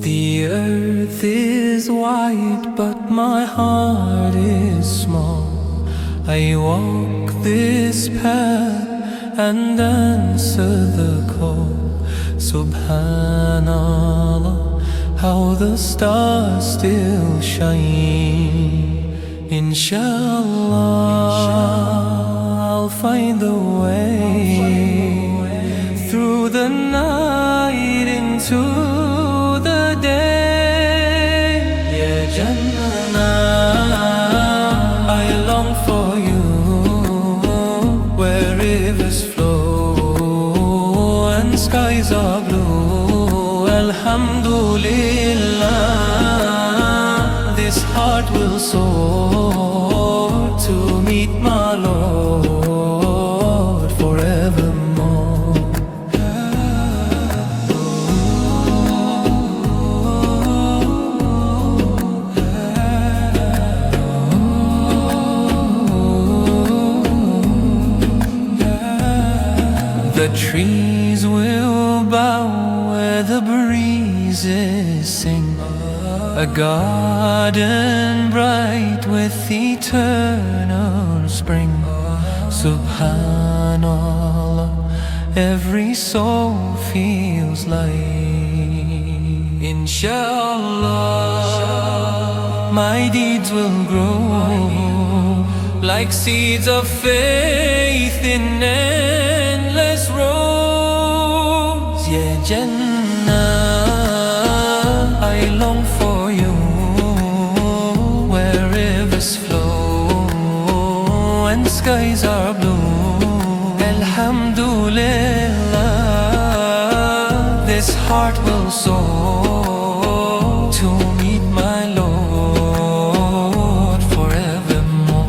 The earth is wide, but my heart is small. I walk this path and answer the call. Subhanallah, how the stars still shine. Inshallah, I'll find the way through the night into the day. Yeah, Jannah, I long for you, where rivers flow and skies are blue. Alhamdulillah, this heart will soar to meet my Lord forevermore. The trees will bow where the breezes sing, a garden bright with eternal spring. Subhanallah, every soul feels light. Inshallah, my deeds will grow like seeds of faith in endless rows. Yeah, Jannah, I long for you, where rivers flow and skies are blue. Alhamdulillah, this heart will soar to meet my Lord forevermore.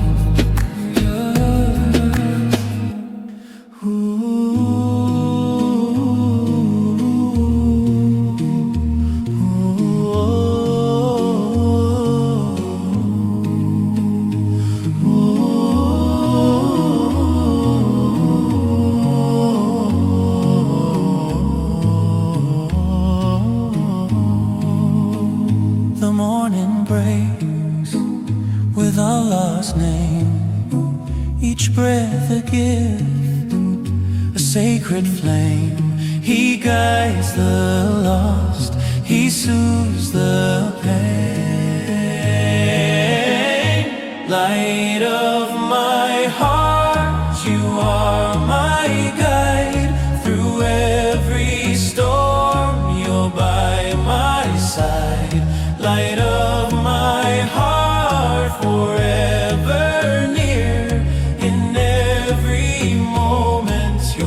The morning breaks with Allah's name, each breath a gift, a sacred flame. He guides the lost, He soothes the pain. Light of my heart, you are my guide. Through every storm, you're by my side. Light of my heart forever.